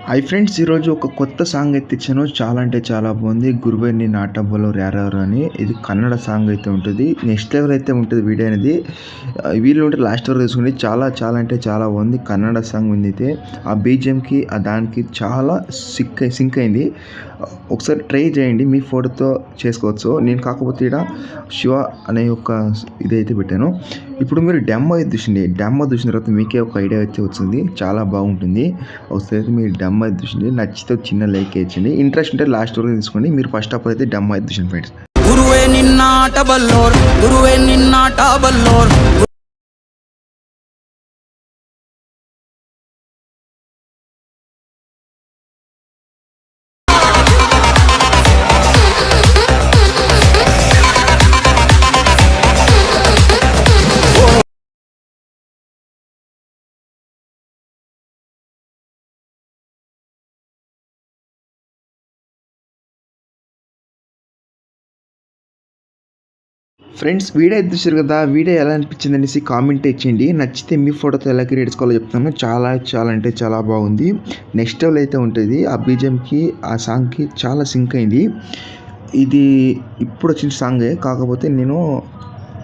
Hi friends, ఈరోజు ఒక కొత్త సాంగ్ అయితే ఇచ్చాను. చాలా అంటే చాలా బాగుంది. గురువే నీ నాటవ్వలో యారెవరు అని. ఇది కన్నడ సాంగ్ అయితే ఉంటుంది. నెక్స్ట్ లెవెల్ అయితే ఉంటుంది వీడియో అనేది. వీళ్ళు ఉంటే లాస్ట్ వరకు తీసుకుని చాలా చాలా అంటే చాలా బాగుంది. కన్నడ సాంగ్ ఉంది అయితే ఆ బీజిఎంకి ఆ దానికి చాలా సింక్ అయింది. ఒకసారి ట్రై చేయండి, మీ ఫోటోతో చేసుకోవచ్చు. నేను కాకపోతే ఇక్కడ శివ అనే ఒక ఇదైతే పెట్టాను. ఇప్పుడు మీరు డెమో అయితే చూసిండి. డెమో చూసిన తర్వాత మీకే ఒక ఐడియా అయితే వచ్చింది. చాలా బాగుంటుంది. ఒకసారి అయితే మీరు డెమో అయితే చూసిండి. నచ్చితే చిన్న లైక్ ఇచ్చండి. ఇంట్రెస్ట్ ఉంటే లాస్ట్ వరకు తీసుకోండి. మీరు ఫస్ట్ ఆఫ్ ఆల్ అయితే డెమో అయితే చూసిండి ఫ్రెండ్స్. గురువే నిన్నాట బల్లోర్, గురువే నిన్నాట బల్లోర్. ఫ్రెండ్స్, వీడియో అయితే చూసారు కదా. వీడియో ఎలా అనిపించింది అనేసి కామెంట్ ఇచ్చేయండి. నచ్చితే మీ ఫోటోతో ఎలా క్రియేట్ చేసుకోవాలో చెప్తాను. చాలా చాలా అంటే చాలా బాగుంది. నెక్స్ట్ లెవెల్ అయితే ఉంటుంది. ఆ బీజిఎంకి ఆ సాంగ్కి చాలా సింక్ అయింది. ఇది ఇప్పుడు వచ్చిన సాంగే, కాకపోతే నేను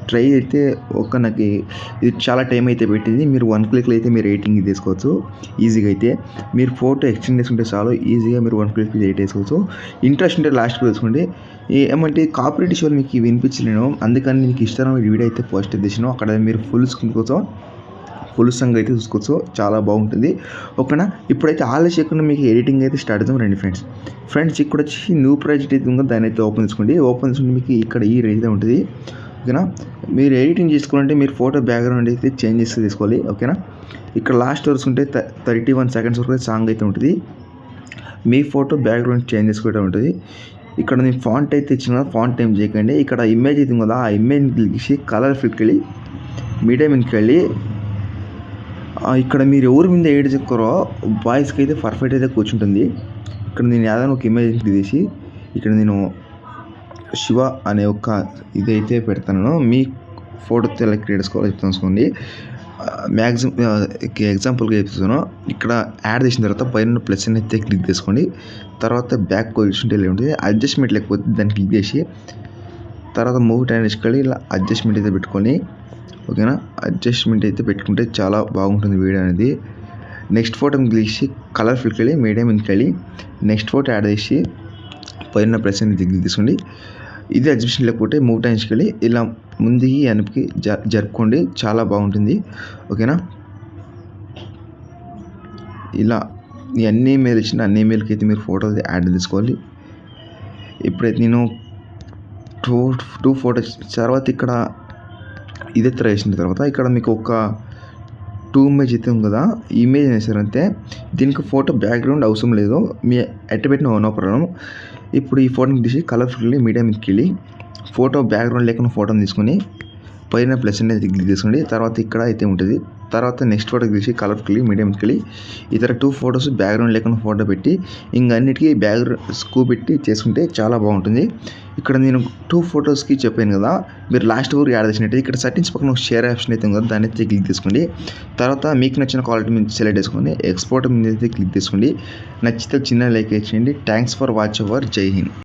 ట్రై అయితే నాకు ఇది చాలా టైం అయితే పెట్టింది. మీరు 1 క్లిక్లో అయితే మీరు ఎడిటింగ్ తీసుకోవచ్చు ఈజీగా. అయితే మీరు ఫోటో ఎక్స్టెండ్ చేసుకుంటే చాలు, ఈజీగా మీరు 1 క్లిక్ ఎడిట్ చేసుకోవచ్చు. ఇంట్రెస్ట్ ఉంటే లాస్ట్కి తీసుకోండి. ఏమంటే కాపీరైట్ ఇష్యూలు మీకు వినిపించలేను, అందుకని మీకు ఇష్టమైన వీడియో అయితే పోస్ట్ చేసాను. అక్కడ మీరు ఫుల్ స్క్రీన్ కోసం ఫుల్ సాంగ్ అయితే చూసుకోవచ్చు. చాలా బాగుంటుంది. ఓకేనా, ఇప్పుడైతే ఆలోచించకుండా మీకు ఎడిటింగ్ అయితే స్టార్ట్ చేద్దాం రండి ఫ్రెండ్స్. ఇక్కడ వచ్చి న్యూ ప్రాజెక్ట్ అయితే ఉందో దాన్ని అయితే ఓపెన్ చేసుకోండి. ఓపెన్ చేసుకుంటే మీకు ఇక్కడ ఈ రేట్ ఉంటుంది. ఓకేనా, మీరు ఎడిటింగ్ చేసుకోవాలంటే మీరు ఫోటో బ్యాక్గ్రౌండ్ అయితే చేంజ్ చేసి తీసుకోవాలి. ఓకేనా, ఇక్కడ లాస్ట్ వరకు ఉంటే 31 సెకండ్స్ వరకు సాంగ్ అయితే ఉంటుంది. మీ ఫోటో బ్యాక్గ్రౌండ్ చేంజ్ చేసుకోవడం ఉంటుంది. ఇక్కడ నేను ఫాంట్ అయితే ఇచ్చిన, ఫాంట్ ఏం చేయకండి. ఇక్కడ ఇమేజ్ అయితే కదా, ఆ ఇమేజ్ తీసి కలర్ ఫిట్కి వెళ్ళి మీడియం మీదకి వెళ్ళి ఇక్కడ మీరు ఎవరి మీద ఏడు చెక్కరో బాయ్స్కి అయితే పర్ఫెక్ట్ అయితే కూర్చుంటుంది. ఇక్కడ నేను ఏదైనా ఒక ఇమేజ్ తీసి ఇక్కడ నేను శివ అనే ఒక ఇదైతే పెడతాను. మీ ఫోటోతో ఎలా క్రియేట్ చేసుకోవాలో చెప్తాను. మ్యాక్సిమం ఎగ్జాంపుల్గా చెప్తాను. ఇక్కడ యాడ్ చేసిన తర్వాత పైన ప్లస్ అయితే క్లిక్ చేసుకోండి. తర్వాత బ్యాక్ పొజిషన్ ఉంటుంది, అడ్జస్ట్మెంట్ లేకపోతే దాన్ని క్లిక్ చేసి తర్వాత మూవ్ టైం వేసుకొని ఇలా అడ్జస్ట్మెంట్ అయితే పెట్టుకొని. ఓకేనా, అడ్జస్ట్మెంట్ అయితే పెట్టుకుంటే చాలా బాగుంటుంది వీడియో అనేది. నెక్స్ట్ ఫోటోని క్లిక్ చేసి కలర్ ఫిల్కి వెళ్ళి మీడియం ఇంటికి వెళ్ళి నెక్స్ట్ ఫోటో యాడ్ చేసి పైన ప్లస్ అనేది క్లిక్ తీసుకోండి. ఇది అడ్జస్ట్మెంట్ లేకపోతే మూవ్ టైమ్స్కి వెళ్ళి ఇలా ముందుకి వెనక్కి జరుపుకోండి. చాలా బాగుంటుంది. ఓకేనా, ఇలా ఈ అన్ని ఇమెయిల్ ఇచ్చిన అన్ని ఇమెయిల్కి అయితే మీరు ఫోటో యాడ్ తీసుకోవాలి. ఇప్పుడైతే నేను టూ ఫోటోస్ తర్వాత ఇక్కడ ఇదే వేసిన తర్వాత ఇక్కడ మీకు ఒక 2 ఇమేజ్ అయితే ఉంది కదా, ఈ ఇమేజ్ వేసారంటే దీనికి ఫోటో బ్యాక్గ్రౌండ్ అవసరం లేదు. మీ ఎట్ట పెట్టిన నో ప్రాబ్లం. ఇప్పుడు ఈ ఫోటోని తీసి కలర్ఫుల్లీ మీడియంకి వెళ్ళి ఫోటో బ్యాక్గ్రౌండ్ లేకుండా ఫోటోని తీసుకొని పైన ప్లస్ అనేది క్లిక్ చేసుకోండి. తర్వాత ఇక్కడ అయితే ఉంటుంది. తర్వాత నెక్స్ట్ ఫోటోకి తీసి కలర్ఫుల్లీ మీడియంకి వెళ్ళి ఇతర 2 ఫొటోస్ బ్యాక్గ్రౌండ్ లేకుండా ఫోటో పెట్టి ఇంకా అన్నిటికీ బ్యాక్గ్రౌండ్ స్కూ పెట్టి చేసుకుంటే చాలా బాగుంటుంది. ఇక్కడ నేను 2 ఫొటోస్కి చెప్పాను కదా, మీరు లాస్ట్ వరకు యాడ్ చేసినట్టు ఇక్కడ సెట్టింగ్స్ పక్కన ఒక షేర్ ఆప్షన్ అయితే ఉంది కదా, దాన్ని అయితే క్లిక్ తీసుకోండి. తర్వాత మీకు నచ్చిన క్వాలిటీ మీద సెలెక్ట్ చేసుకోండి. ఎక్స్పోర్ట్ మీద అయితే క్లిక్ తీసుకోండి. నచ్చితే చిన్న లైక్ చేయండి. Thanks for watch over. జై హింద్.